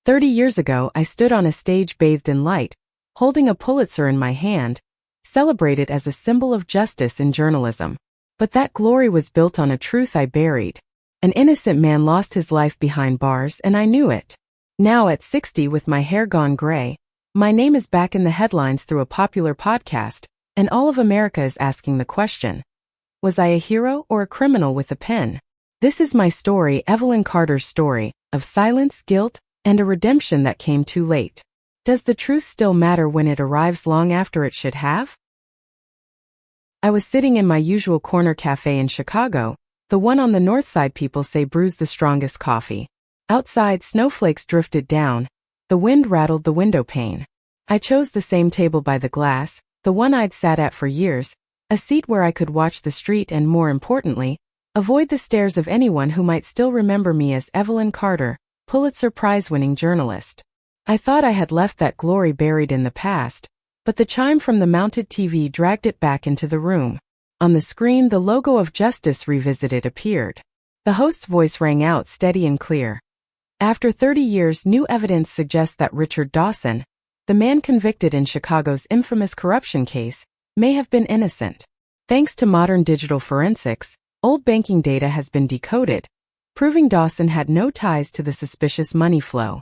30 years ago, I stood on a stage bathed in light, holding a Pulitzer in my hand, celebrated as a symbol of justice in journalism. But that glory was built on a truth I buried. An innocent man lost his life behind bars, and I knew it. Now at 60, with my hair gone gray, my name is back in the headlines through a popular podcast, and all of America is asking the question: was I a hero or a criminal with a pen? This is my story, Evelyn Carter's story, of silence, guilt, and a redemption that came too late. Does the truth still matter when it arrives long after it should have? I was sitting in my usual corner cafe in Chicago, the one on the north side people say brews the strongest coffee. Outside, snowflakes drifted down. The wind rattled the window pane. I chose the same table by the glass, the one I'd sat at for years, a seat where I could watch the street and, more importantly, avoid the stares of anyone who might still remember me as Evelyn Carter, Pulitzer Prize-winning journalist. I thought I had left that glory buried in the past, but the chime from the mounted TV dragged it back into the room. On the screen, the logo of Justice Revisited appeared. The host's voice rang out steady and clear. After 30 years, new evidence suggests that Richard Dawson, the man convicted in Chicago's infamous corruption case, may have been innocent. Thanks to modern digital forensics, old banking data has been decoded, proving Dawson had no ties to the suspicious money flow.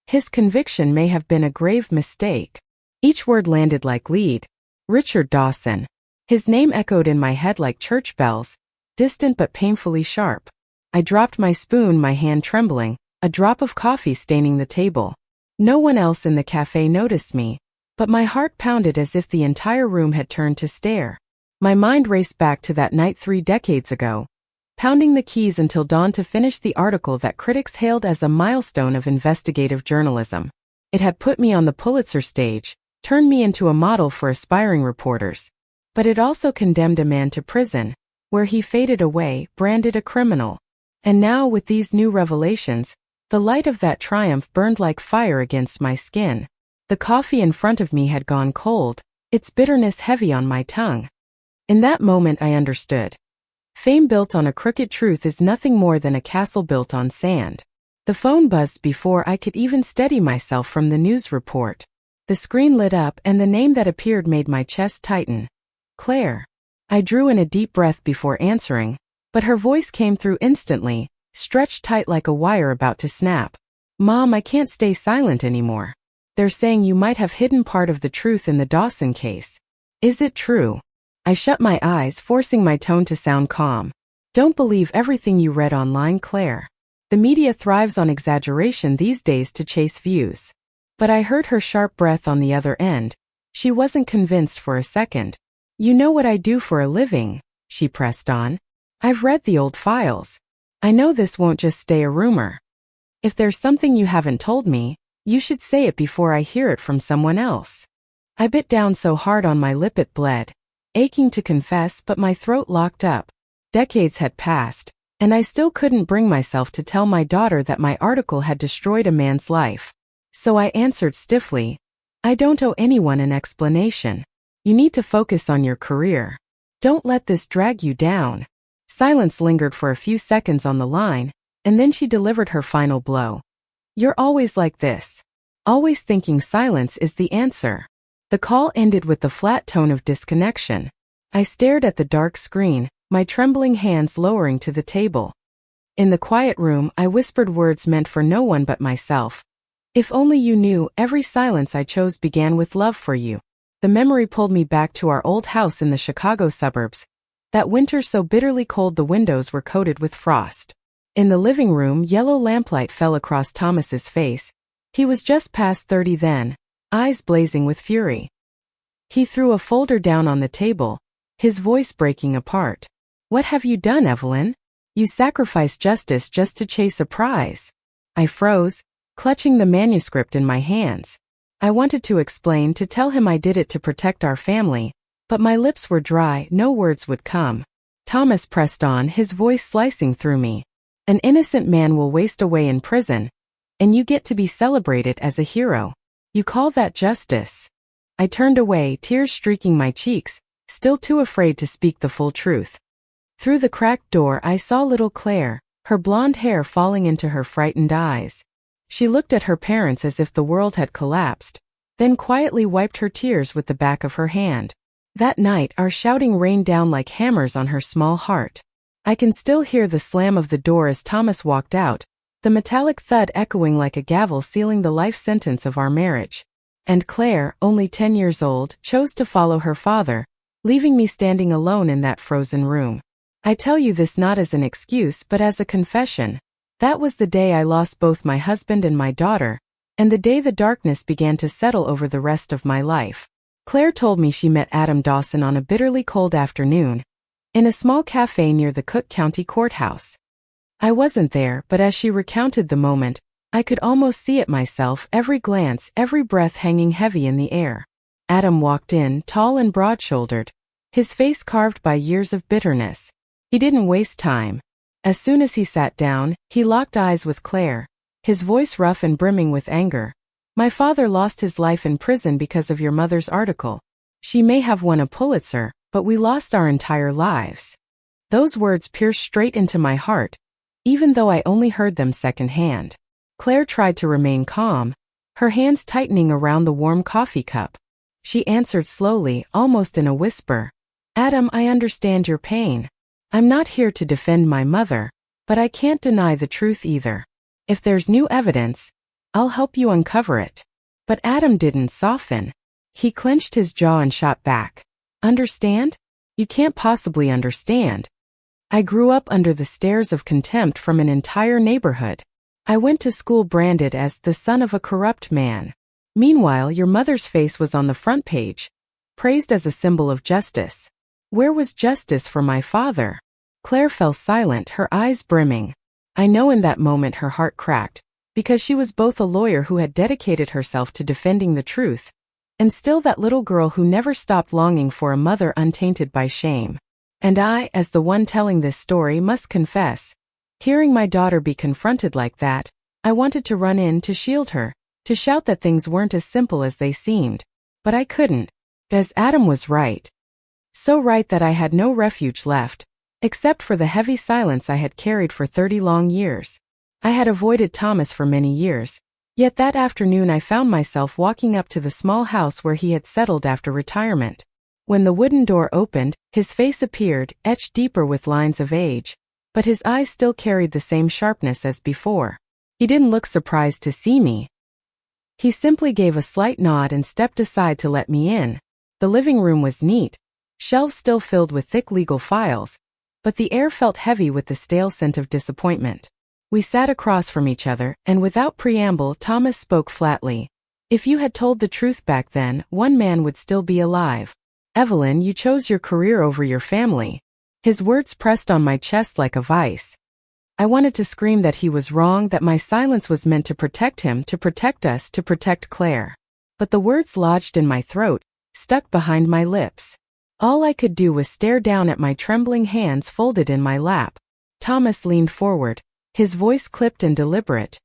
His conviction may have been a grave mistake. Each word landed like lead. Richard Dawson. His name echoed in my head like church bells, distant but painfully sharp. I dropped my spoon, my hand trembling, a drop of coffee staining the table. No one else in the cafe noticed me, but my heart pounded as if the entire room had turned to stare. My mind raced back to that night 3 decades ago, pounding the keys until dawn to finish the article that critics hailed as a milestone of investigative journalism. It had put me on the Pulitzer stage, turned me into a model for aspiring reporters. But it also condemned a man to prison, where he faded away, branded a criminal. And now, with these new revelations, the light of that triumph burned like fire against my skin. The coffee in front of me had gone cold, its bitterness heavy on my tongue. In that moment I understood. Fame built on a crooked truth is nothing more than a castle built on sand. The phone buzzed before I could even steady myself from the news report. The screen lit up and the name that appeared made my chest tighten. Claire. I drew in a deep breath before answering, but her voice came through instantly, stretched tight like a wire about to snap. Mom, I can't stay silent anymore. They're saying you might have hidden part of the truth in the Dawson case. Is it true? I shut my eyes, forcing my tone to sound calm. Don't believe everything you read online, Claire. The media thrives on exaggeration these days to chase views. But I heard her sharp breath on the other end. She wasn't convinced for a second. You know what I do for a living, she pressed on. I've read the old files. I know this won't just stay a rumor. If there's something you haven't told me, you should say it before I hear it from someone else. I bit down so hard on my lip it bled, aching to confess, but my throat locked up. Decades had passed, and I still couldn't bring myself to tell my daughter that my article had destroyed a man's life. So I answered stiffly, I don't owe anyone an explanation. You need to focus on your career. Don't let this drag you down. Silence lingered for a few seconds on the line, and then she delivered her final blow. You're always like this. Always thinking silence is the answer. The call ended with the flat tone of disconnection. I stared at the dark screen, my trembling hands lowering to the table. In the quiet room, I whispered words meant for no one but myself. If only you knew, every silence I chose began with love for you. The memory pulled me back to our old house in the Chicago suburbs. That winter so bitterly cold the windows were coated with frost. In the living room, yellow lamplight fell across Thomas's face. He was just past 30 then, eyes blazing with fury. He threw a folder down on the table, his voice breaking apart. What have you done, Evelyn? You sacrificed justice just to chase a prize. I froze, clutching the manuscript in my hands. I wanted to explain, to tell him I did it to protect our family, but my lips were dry, no words would come. Thomas pressed on, his voice slicing through me. An innocent man will waste away in prison, and you get to be celebrated as a hero. You call that justice? I turned away, tears streaking my cheeks, still too afraid to speak the full truth. Through the cracked door I saw little Claire, her blonde hair falling into her frightened eyes. She looked at her parents as if the world had collapsed, then quietly wiped her tears with the back of her hand. That night, our shouting rained down like hammers on her small heart. I can still hear the slam of the door as Thomas walked out, the metallic thud echoing like a gavel sealing the life sentence of our marriage. And Claire, only 10 years old, chose to follow her father, leaving me standing alone in that frozen room. I tell you this not as an excuse but as a confession. That was the day I lost both my husband and my daughter, and the day the darkness began to settle over the rest of my life. Claire told me she met Adam Dawson on a bitterly cold afternoon, in a small cafe near the Cook County Courthouse. I wasn't there, but as she recounted the moment, I could almost see it myself, every glance, every breath hanging heavy in the air. Adam walked in, tall and broad-shouldered, his face carved by years of bitterness. He didn't waste time. As soon as he sat down, he locked eyes with Claire, his voice rough and brimming with anger. "My father lost his life in prison because of your mother's article. She may have won a Pulitzer, but we lost our entire lives." Those words pierced straight into my heart, even though I only heard them secondhand. Claire tried to remain calm, her hands tightening around the warm coffee cup. She answered slowly, almost in a whisper, "Adam, I understand your pain. I'm not here to defend my mother, but I can't deny the truth either. If there's new evidence, I'll help you uncover it." But Adam didn't soften. He clenched his jaw and shot back. "Understand? You can't possibly understand. I grew up under the stares of contempt from an entire neighborhood. I went to school branded as the son of a corrupt man. Meanwhile, your mother's face was on the front page, praised as a symbol of justice. Where was justice for my father?" Claire fell silent, her eyes brimming. I know in that moment her heart cracked, because she was both a lawyer who had dedicated herself to defending the truth, and still that little girl who never stopped longing for a mother untainted by shame. And I, as the one telling this story, must confess, hearing my daughter be confronted like that, I wanted to run in to shield her, to shout that things weren't as simple as they seemed. But I couldn't, as Adam was right. So right that I had no refuge left, except for the heavy silence I had carried for 30 long years. I had avoided Thomas for many years, yet that afternoon I found myself walking up to the small house where he had settled after retirement. When the wooden door opened, his face appeared, etched deeper with lines of age, but his eyes still carried the same sharpness as before. He didn't look surprised to see me. He simply gave a slight nod and stepped aside to let me in. The living room was neat, shelves still filled with thick legal files, but the air felt heavy with the stale scent of disappointment. We sat across from each other, and without preamble, Thomas spoke flatly. "If you had told the truth back then, one man would still be alive. Evelyn, you chose your career over your family." His words pressed on my chest like a vice. I wanted to scream that he was wrong, that my silence was meant to protect him, to protect us, to protect Claire. But the words lodged in my throat, stuck behind my lips. All I could do was stare down at my trembling hands folded in my lap. Thomas leaned forward, his voice clipped and deliberate.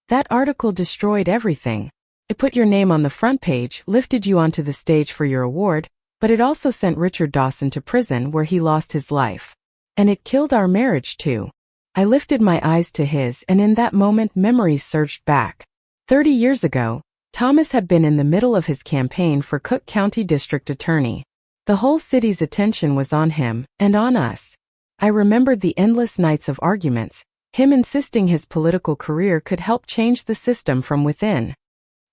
"That article destroyed everything. It put your name on the front page, lifted you onto the stage for your award, but it also sent Richard Dawson to prison where he lost his life. And it killed our marriage too." I lifted my eyes to his, and in that moment memories surged back. 30 years ago, Thomas had been in the middle of his campaign for Cook County District Attorney. The whole city's attention was on him, and on us. I remembered the endless nights of arguments, him insisting his political career could help change the system from within.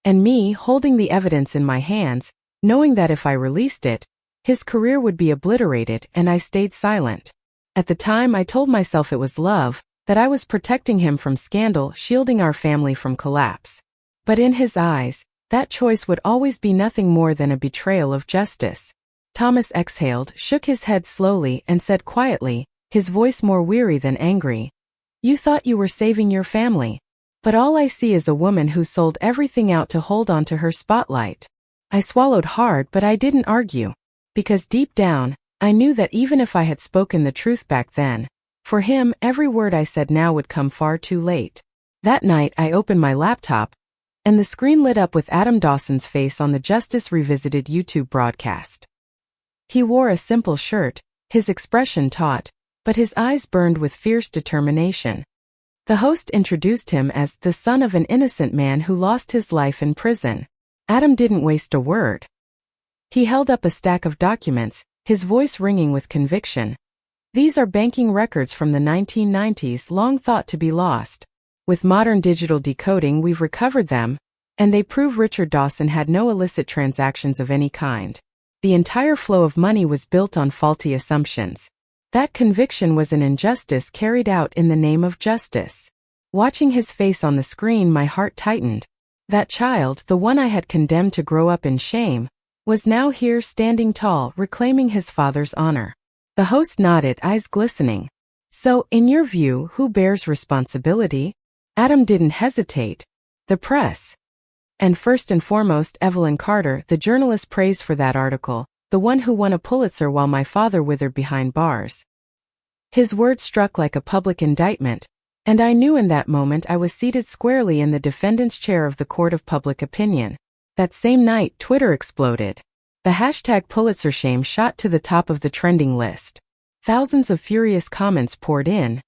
And me holding the evidence in my hands, knowing that if I released it, his career would be obliterated, and I stayed silent. At the time I told myself it was love, that I was protecting him from scandal, shielding our family from collapse. But in his eyes, that choice would always be nothing more than a betrayal of justice. Thomas exhaled, shook his head slowly, and said quietly, his voice more weary than angry, "You thought you were saving your family. But all I see is a woman who sold everything out to hold on to her spotlight." I swallowed hard, but I didn't argue. Because deep down, I knew that even if I had spoken the truth back then, for him, every word I said now would come far too late. That night I opened my laptop, and the screen lit up with Adam Dawson's face on the Justice Revisited YouTube broadcast. He wore a simple shirt, his expression taut, but his eyes burned with fierce determination. The host introduced him as the son of an innocent man who lost his life in prison. Adam didn't waste a word. He held up a stack of documents, his voice ringing with conviction. These are banking records from the 1990s, long thought to be lost. With modern digital decoding, we've recovered them, and they prove Richard Dawson had no illicit transactions of any kind. The entire flow of money was built on faulty assumptions. That conviction was an injustice carried out in the name of justice. Watching his face on the screen, my heart tightened. That child, the one I had condemned to grow up in shame, was now here standing tall, reclaiming his father's honor. The host nodded, eyes glistening. So, in your view, who bears responsibility? Adam didn't hesitate. The press. And first and foremost, Evelyn Carter, the journalist praised for that article, the one who won a Pulitzer while my father withered behind bars. His words struck like a public indictment, and I knew in that moment I was seated squarely in the defendant's chair of the court of public opinion. That same night, Twitter exploded. The hashtag Pulitzer shame shot to the top of the trending list. Thousands of furious comments poured in,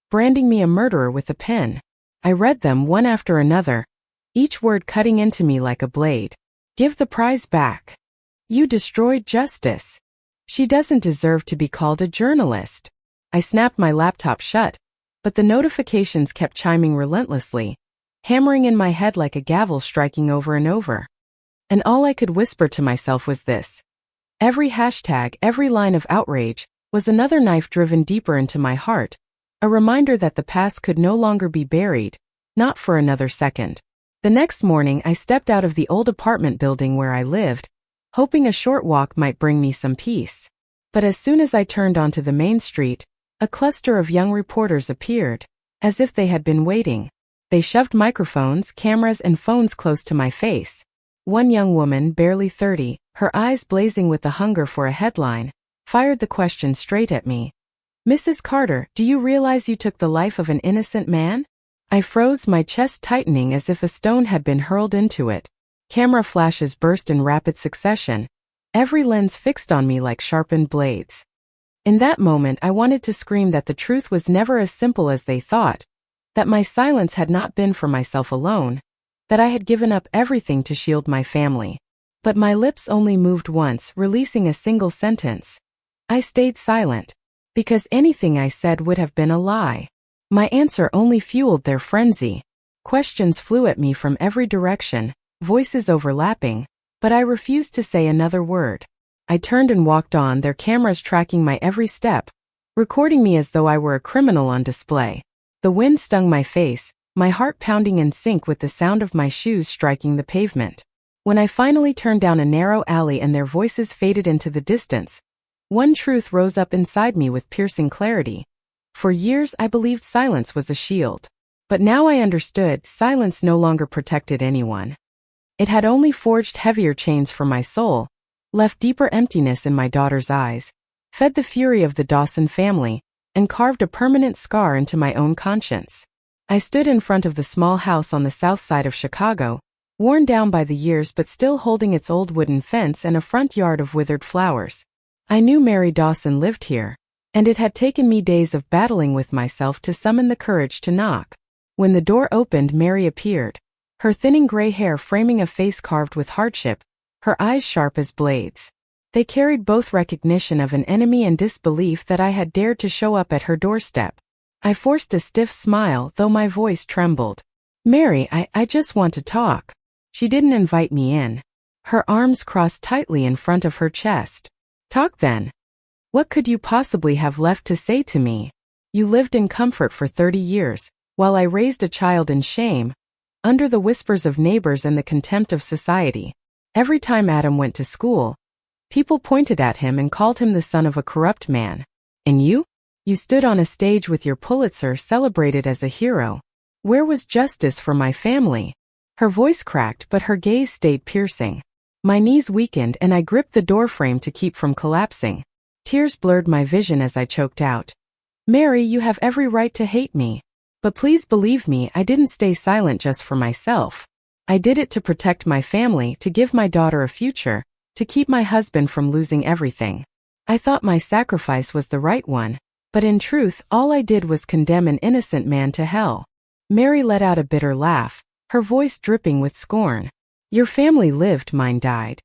branding me a murderer with a pen. I read them one after another, each word cutting into me like a blade. Give the prize back. You destroyed justice. She doesn't deserve to be called a journalist. I snapped my laptop shut, but the notifications kept chiming relentlessly, hammering in my head like a gavel striking over and over. And all I could whisper to myself was this. Every hashtag, every line of outrage, was another knife driven deeper into my heart, a reminder that the past could no longer be buried, not for another second. The next morning I stepped out of the old apartment building where I lived, hoping a short walk might bring me some peace. But as soon as I turned onto the main street, a cluster of young reporters appeared, as if they had been waiting. They shoved microphones, cameras, and phones close to my face. One young woman, barely 30, her eyes blazing with the hunger for a headline, fired the question straight at me. Mrs. Carter, do you realize you took the life of an innocent man? I froze, my chest tightening as if a stone had been hurled into it. Camera flashes burst in rapid succession, every lens fixed on me like sharpened blades. In that moment I wanted to scream that the truth was never as simple as they thought, that my silence had not been for myself alone, that I had given up everything to shield my family. But my lips only moved once, releasing a single sentence. I stayed silent, because anything I said would have been a lie. My answer only fueled their frenzy. Questions flew at me from every direction, voices overlapping, but I refused to say another word. I turned and walked on, their cameras tracking my every step, recording me as though I were a criminal on display. The wind stung my face, my heart pounding in sync with the sound of my shoes striking the pavement. When I finally turned down a narrow alley and their voices faded into the distance, one truth rose up inside me with piercing clarity. For years I believed silence was a shield. But now I understood, silence no longer protected anyone. It had only forged heavier chains for my soul, left deeper emptiness in my daughter's eyes, fed the fury of the Dawson family, and carved a permanent scar into my own conscience. I stood in front of the small house on the south side of Chicago, worn down by the years but still holding its old wooden fence and a front yard of withered flowers. I knew Mary Dawson lived here, and it had taken me days of battling with myself to summon the courage to knock. When the door opened, Mary appeared, her thinning gray hair framing a face carved with hardship, her eyes sharp as blades. They carried both recognition of an enemy and disbelief that I had dared to show up at her doorstep. I forced a stiff smile, though my voice trembled. Mary, I just want to talk. She didn't invite me in. Her arms crossed tightly in front of her chest. Talk then. What could you possibly have left to say to me? You lived in comfort for 30 years, while I raised a child in shame, under the whispers of neighbors and the contempt of society. Every time Adam went to school, people pointed at him and called him the son of a corrupt man. And you? You stood on a stage with your Pulitzer, celebrated as a hero. Where was justice for my family? Her voice cracked, but her gaze stayed piercing. My knees weakened and I gripped the doorframe to keep from collapsing. Tears blurred my vision as I choked out. Mary, you have every right to hate me. But please believe me, I didn't stay silent just for myself. I did it to protect my family, to give my daughter a future, to keep my husband from losing everything. I thought my sacrifice was the right one, but in truth, all I did was condemn an innocent man to hell. Mary let out a bitter laugh, her voice dripping with scorn. Your family lived, mine died.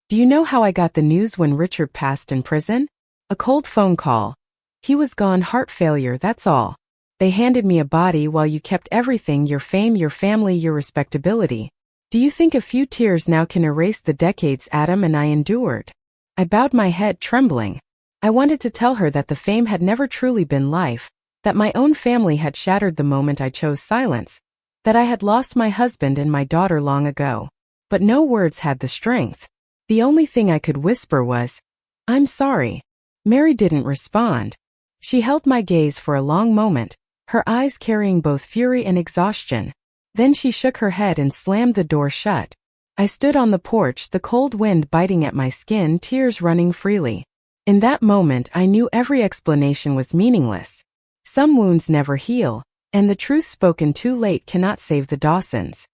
Do you know how I got the news when Richard passed in prison? A cold phone call. He was gone, heart failure, that's all. They handed me a body while you kept everything, your fame, your family, your respectability. Do you think a few tears now can erase the decades Adam and I endured? I bowed my head, trembling. I wanted to tell her that the fame had never truly been life, that my own family had shattered the moment I chose silence, that I had lost my husband and my daughter long ago. But no words had the strength. The only thing I could whisper was, I'm sorry. Mary didn't respond. She held my gaze for a long moment, her eyes carrying both fury and exhaustion. Then she shook her head and slammed the door shut. I stood on the porch, the cold wind biting at my skin, tears running freely. In that moment I knew every explanation was meaningless. Some wounds never heal, and the truth spoken too late cannot save the Dawsons.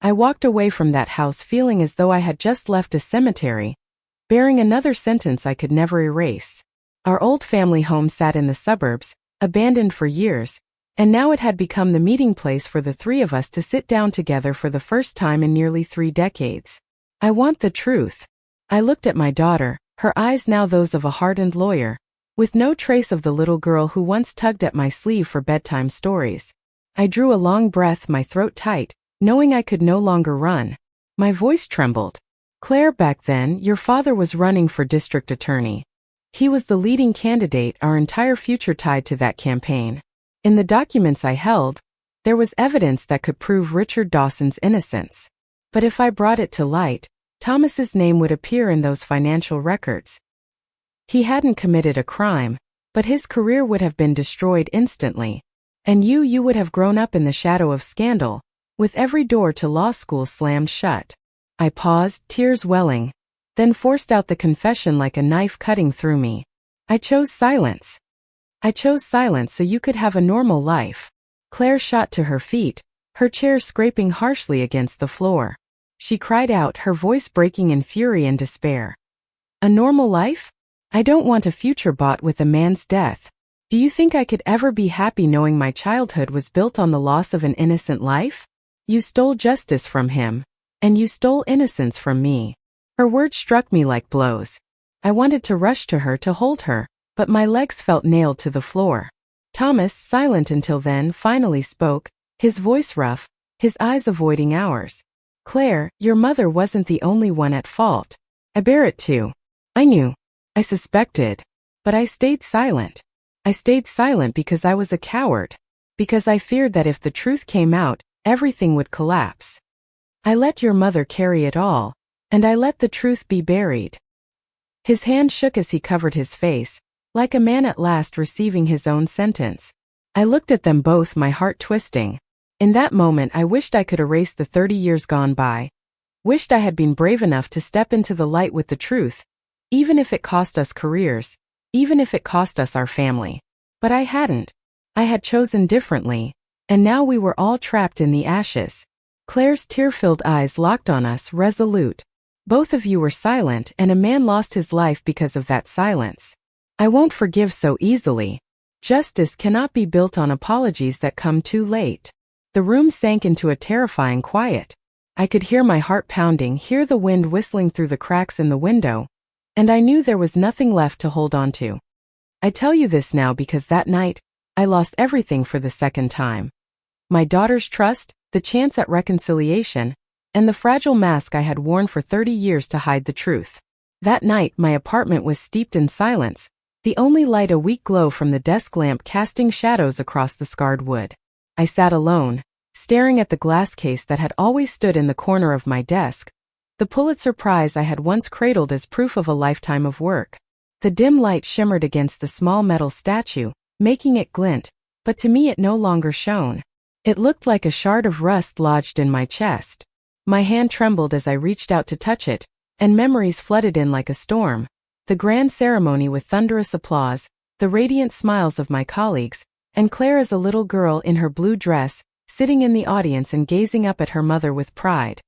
I walked away from that house feeling as though I had just left a cemetery, bearing another sentence I could never erase. Our old family home sat in the suburbs, abandoned for years, and now it had become the meeting place for the three of us to sit down together for the first time in nearly 3 decades. I want the truth. I looked at my daughter, her eyes now those of a hardened lawyer, with no trace of the little girl who once tugged at my sleeve for bedtime stories. I drew a long breath, my throat tight, knowing I could no longer run. My voice trembled. Claire, back then, your father was running for district attorney. He was the leading candidate, our entire future tied to that campaign. In the documents I held, there was evidence that could prove Richard Dawson's innocence. But if I brought it to light, Thomas's name would appear in those financial records. He hadn't committed a crime, but his career would have been destroyed instantly. And you would have grown up in the shadow of scandal, with every door to law school slammed shut. I paused, tears welling, then forced out the confession like a knife cutting through me. I chose silence. I chose silence so you could have a normal life. Claire shot to her feet, her chair scraping harshly against the floor. She cried out, her voice breaking in fury and despair. A normal life? I don't want a future bought with a man's death. Do you think I could ever be happy knowing my childhood was built on the loss of an innocent life? You stole justice from him, and you stole innocence from me. Her words struck me like blows. I wanted to rush to her to hold her, but my legs felt nailed to the floor. Thomas, silent until then, finally spoke, his voice rough, his eyes avoiding ours. Claire, your mother wasn't the only one at fault. I bear it too. I knew. I suspected. But I stayed silent. I stayed silent because I was a coward. Because I feared that if the truth came out, everything would collapse. I let your mother carry it all, and I let the truth be buried. His hand shook as he covered his face, like a man at last receiving his own sentence. I looked at them both, my heart twisting. In that moment I wished I could erase the 30 years gone by. Wished I had been brave enough to step into the light with the truth, even if it cost us careers, even if it cost us our family. But I hadn't. I had chosen differently, and now we were all trapped in the ashes. Claire's tear-filled eyes locked on us, resolute. Both of you were silent, and a man lost his life because of that silence. I won't forgive so easily. Justice cannot be built on apologies that come too late. The room sank into a terrifying quiet. I could hear my heart pounding, hear the wind whistling through the cracks in the window, and I knew there was nothing left to hold on to. I tell you this now because that night, I lost everything for the second time. My daughter's trust, the chance at reconciliation, and the fragile mask I had worn for 30 years to hide the truth. That night, my apartment was steeped in silence, the only light a weak glow from the desk lamp casting shadows across the scarred wood. I sat alone, staring at the glass case that had always stood in the corner of my desk, the Pulitzer Prize I had once cradled as proof of a lifetime of work. The dim light shimmered against the small metal statue, making it glint, but to me it no longer shone. It looked like a shard of rust lodged in my chest. My hand trembled as I reached out to touch it, and memories flooded in like a storm. The grand ceremony with thunderous applause, the radiant smiles of my colleagues, and Claire as a little girl in her blue dress, sitting in the audience and gazing up at her mother with pride.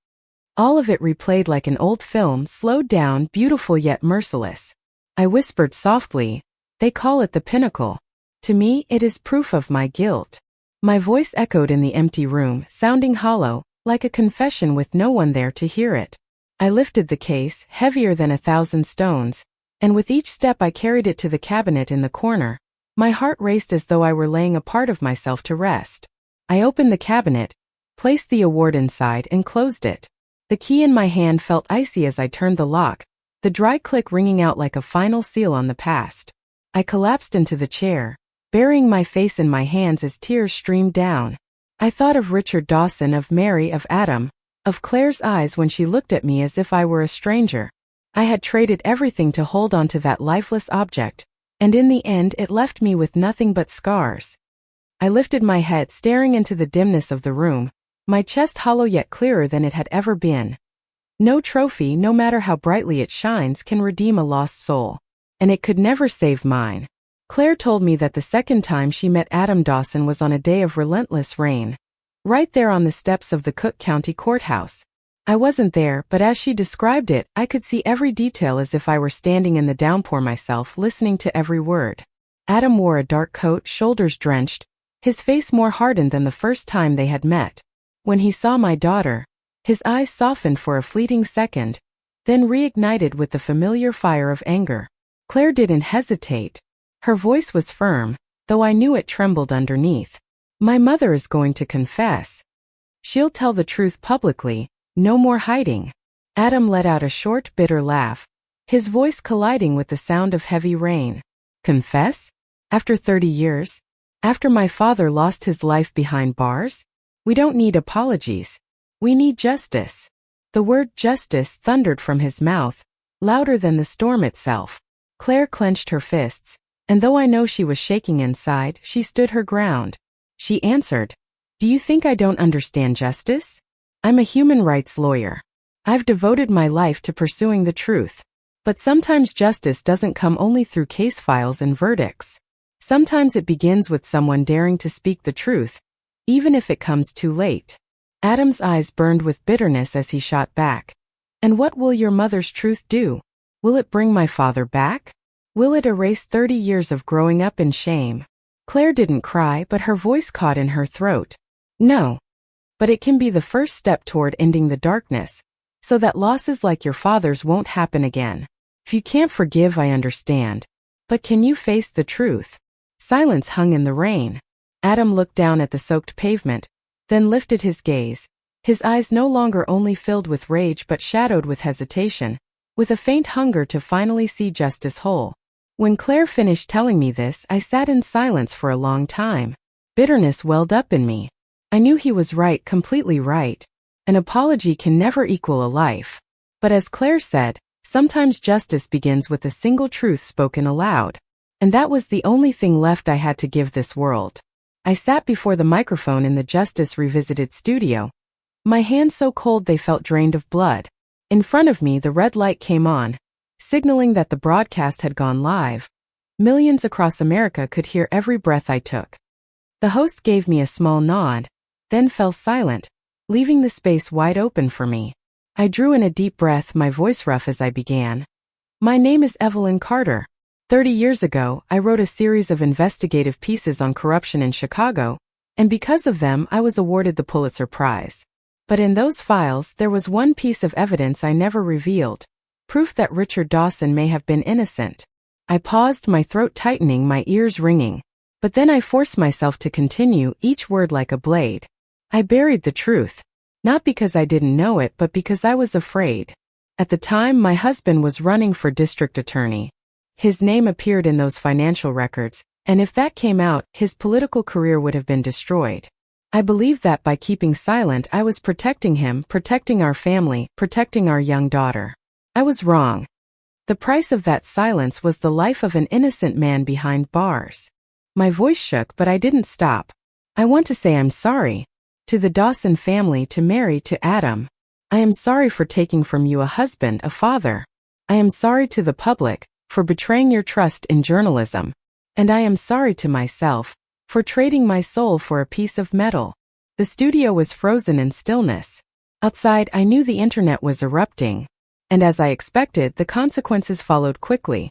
All of it replayed like an old film, slowed down, beautiful yet merciless. I whispered softly, "They call it the pinnacle. To me, it is proof of my guilt." My voice echoed in the empty room, sounding hollow, like a confession with no one there to hear it. I lifted the case, heavier than 1,000 stones, and with each step I carried it to the cabinet in the corner. My heart raced as though I were laying a part of myself to rest. I opened the cabinet, placed the award inside, and closed it. The key in my hand felt icy as I turned the lock, the dry click ringing out like a final seal on the past. I collapsed into the chair, burying my face in my hands as tears streamed down. I thought of Richard Dawson, of Mary, of Adam, of Claire's eyes when she looked at me as if I were a stranger. I had traded everything to hold on to that lifeless object, and in the end it left me with nothing but scars. I lifted my head, staring into the dimness of the room, my chest hollow yet clearer than it had ever been. No trophy, no matter how brightly it shines, can redeem a lost soul. And it could never save mine. Claire told me that the second time she met Adam Dawson was on a day of relentless rain, right there on the steps of the Cook County Courthouse. I wasn't there, but as she described it, I could see every detail as if I were standing in the downpour myself, listening to every word. Adam wore a dark coat, shoulders drenched, his face more hardened than the first time they had met. When he saw my daughter, his eyes softened for a fleeting second, then reignited with the familiar fire of anger. Claire didn't hesitate. Her voice was firm, though I knew it trembled underneath. My mother is going to confess. She'll tell the truth publicly, no more hiding. Adam let out a short, bitter laugh, his voice colliding with the sound of heavy rain. Confess? After 30 years? After my father lost his life behind bars? We don't need apologies. We need justice. The word justice thundered from his mouth, louder than the storm itself. Claire clenched her fists, and though I know she was shaking inside, she stood her ground. She answered, "Do you think I don't understand justice? I'm a human rights lawyer. I've devoted my life to pursuing the truth. But sometimes justice doesn't come only through case files and verdicts. Sometimes it begins with someone daring to speak the truth, even if it comes too late." Adam's eyes burned with bitterness as he shot back. "And what will your mother's truth do? Will it bring my father back? Will it erase 30 years of growing up in shame?" Claire didn't cry, but her voice caught in her throat. "No. But it can be the first step toward ending the darkness, so that losses like your father's won't happen again. If you can't forgive, I understand. But can you face the truth?" Silence hung in the rain. Adam looked down at the soaked pavement, then lifted his gaze, his eyes no longer only filled with rage but shadowed with hesitation, with a faint hunger to finally see justice whole. When Claire finished telling me this, I sat in silence for a long time. Bitterness welled up in me. I knew he was right, completely right. An apology can never equal a life. But as Claire said, sometimes justice begins with a single truth spoken aloud. And that was the only thing left I had to give this world. I sat before the microphone in the Justice Revisited studio, my hands so cold they felt drained of blood. In front of me, the red light came on, signaling that the broadcast had gone live. Millions across America could hear every breath I took. The host gave me a small nod, then fell silent, leaving the space wide open for me. I drew in a deep breath, my voice rough as I began. "My name is Evelyn Carter. 30 years ago, I wrote a series of investigative pieces on corruption in Chicago, and because of them, I was awarded the Pulitzer Prize. But in those files, there was one piece of evidence I never revealed, proof that Richard Dawson may have been innocent." I paused, my throat tightening, my ears ringing. But then I forced myself to continue, each word like a blade. I buried the truth. Not because I didn't know it, but because I was afraid. At the time, my husband was running for district attorney. His name appeared in those financial records, and if that came out, his political career would have been destroyed. I believed that by keeping silent, I was protecting him, protecting our family, protecting our young daughter. I was wrong. The price of that silence was the life of an innocent man behind bars. My voice shook, but I didn't stop. "I want to say I'm sorry. To the Dawson family, to Mary, to Adam. I am sorry for taking from you a husband, a father. I am sorry to the public for betraying your trust in journalism. And I am sorry to myself for trading my soul for a piece of metal." The studio was frozen in stillness. Outside, I knew the internet was erupting. And as I expected, the consequences followed quickly.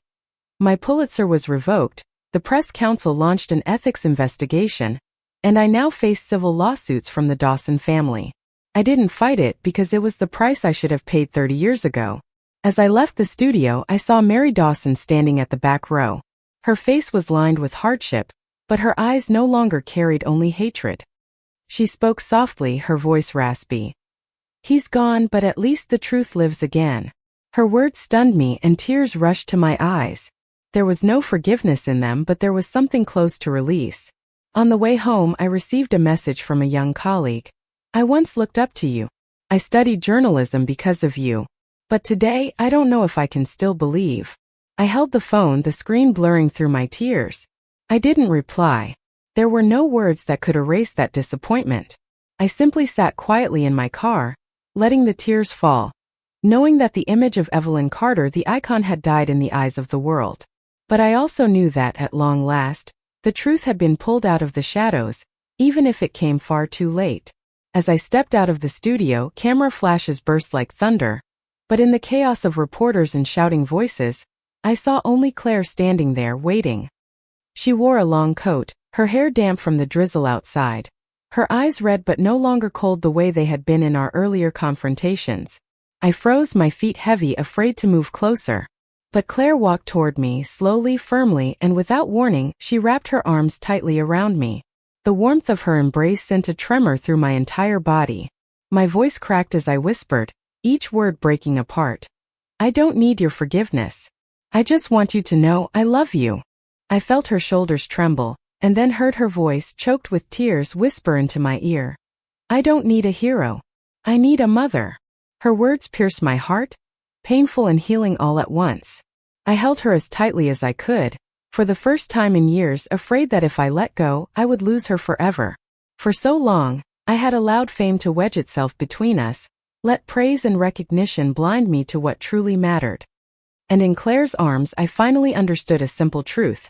My Pulitzer was revoked, the press council launched an ethics investigation, and I now faced civil lawsuits from the Dawson family. I didn't fight it because it was the price I should have paid 30 years ago. As I left the studio, I saw Mary Dawson standing at the back row. Her face was lined with hardship, but her eyes no longer carried only hatred. She spoke softly, her voice raspy. "He's gone, but at least the truth lives again." Her words stunned me and tears rushed to my eyes. There was no forgiveness in them, but there was something close to release. On the way home, I received a message from a young colleague. "I once looked up to you. I studied journalism because of you. But today, I don't know if I can still believe." I held the phone, the screen blurring through my tears. I didn't reply. There were no words that could erase that disappointment. I simply sat quietly in my car, letting the tears fall, knowing that the image of Evelyn Carter, the icon, had died in the eyes of the world. But I also knew that, at long last, the truth had been pulled out of the shadows, even if it came far too late. As I stepped out of the studio, camera flashes burst like thunder, but in the chaos of reporters and shouting voices, I saw only Claire standing there, waiting. She wore a long coat, her hair damp from the drizzle outside, her eyes red but no longer cold the way they had been in our earlier confrontations. I froze, my feet heavy, afraid to move closer. But Claire walked toward me, slowly, firmly, and without warning, she wrapped her arms tightly around me. The warmth of her embrace sent a tremor through my entire body. My voice cracked as I whispered, each word breaking apart. "I don't need your forgiveness. I just want you to know I love you." I felt her shoulders tremble, and then heard her voice, choked with tears, whisper into my ear. "I don't need a hero. I need a mother." Her words pierced my heart, painful and healing all at once. I held her as tightly as I could, for the first time in years, afraid that if I let go, I would lose her forever. For so long, I had allowed fame to wedge itself between us, let praise and recognition blind me to what truly mattered. And in Claire's arms, I finally understood a simple truth.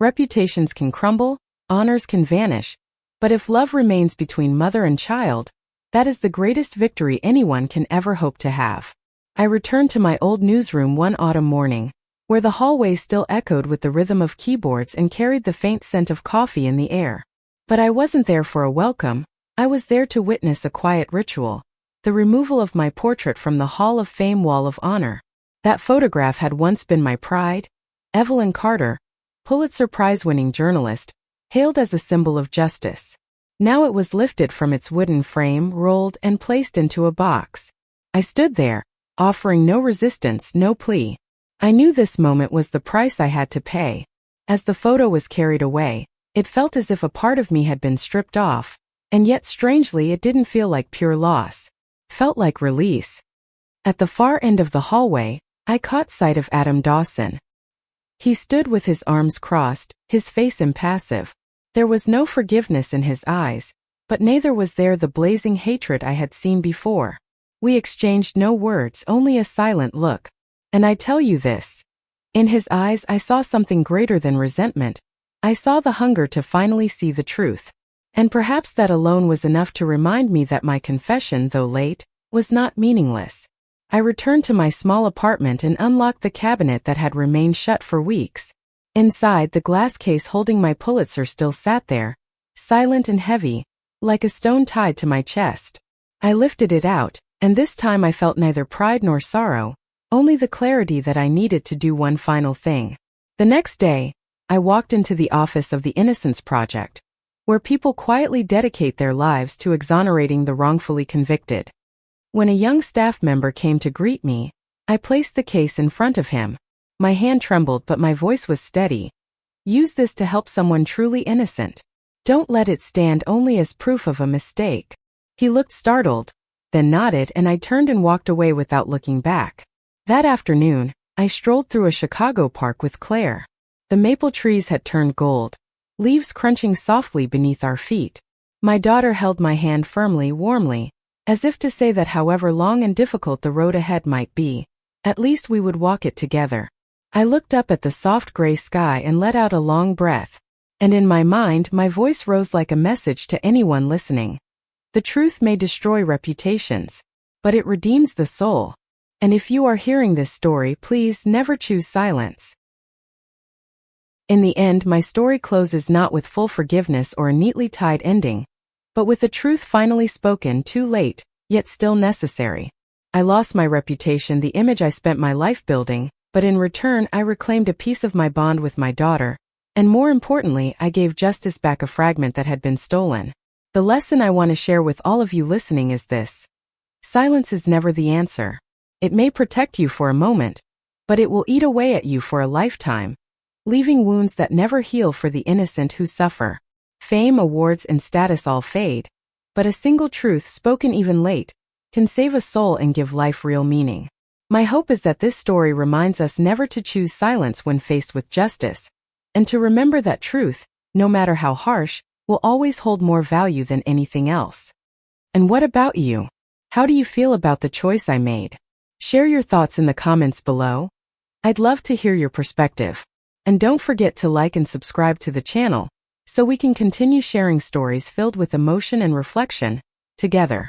Reputations can crumble, honors can vanish, but if love remains between mother and child, that is the greatest victory anyone can ever hope to have. I returned to my old newsroom one autumn morning, where the hallways still echoed with the rhythm of keyboards and carried the faint scent of coffee in the air. But I wasn't there for a welcome, I was there to witness a quiet ritual, the removal of my portrait from the Hall of Fame Wall of Honor. That photograph had once been my pride. Evelyn Carter, Pulitzer Prize-winning journalist, hailed as a symbol of justice. Now it was lifted from its wooden frame, rolled, and placed into a box. I stood there, offering no resistance, no plea. I knew this moment was the price I had to pay. As the photo was carried away, it felt as if a part of me had been stripped off, and yet strangely it didn't feel like pure loss. Felt like release. At the far end of the hallway, I caught sight of Adam Dawson. He stood with his arms crossed, his face impassive. There was no forgiveness in his eyes, but neither was there the blazing hatred I had seen before. We exchanged no words, only a silent look. And I tell you this. In his eyes I saw something greater than resentment. I saw the hunger to finally see the truth. And perhaps that alone was enough to remind me that my confession, though late, was not meaningless. I returned to my small apartment and unlocked the cabinet that had remained shut for weeks. Inside, the glass case holding my Pulitzer still sat there, silent and heavy, like a stone tied to my chest. I lifted it out, and this time I felt neither pride nor sorrow, only the clarity that I needed to do one final thing. The next day, I walked into the office of the Innocence Project, where people quietly dedicate their lives to exonerating the wrongfully convicted. When a young staff member came to greet me, I placed the case in front of him. My hand trembled, but my voice was steady. Use this to help someone truly innocent. Don't let it stand only as proof of a mistake. He looked startled, then nodded, and I turned and walked away without looking back. That afternoon, I strolled through a Chicago park with Claire. The maple trees had turned gold, leaves crunching softly beneath our feet. My daughter held my hand firmly, warmly, as if to say that however long and difficult the road ahead might be, at least we would walk it together. I looked up at the soft gray sky and let out a long breath, and in my mind my voice rose like a message to anyone listening. The truth may destroy reputations, but it redeems the soul. And if you are hearing this story, please never choose silence. In the end, my story closes not with full forgiveness or a neatly tied ending, but with the truth finally spoken, too late, yet still necessary. I lost my reputation, the image I spent my life building, but in return I reclaimed a piece of my bond with my daughter, and more importantly, I gave justice back, a fragment that had been stolen. The lesson I want to share with all of you listening is this: silence is never the answer. It may protect you for a moment, but it will eat away at you for a lifetime, leaving wounds that never heal for the innocent who suffer. Fame, awards, and status all fade, but a single truth, spoken even late, can save a soul and give life real meaning. My hope is that this story reminds us never to choose silence when faced with justice, and to remember that truth, no matter how harsh, will always hold more value than anything else. And what about you? How do you feel about the choice I made? Share your thoughts in the comments below. I'd love to hear your perspective. And don't forget to like and subscribe to the channel, so we can continue sharing stories filled with emotion and reflection together.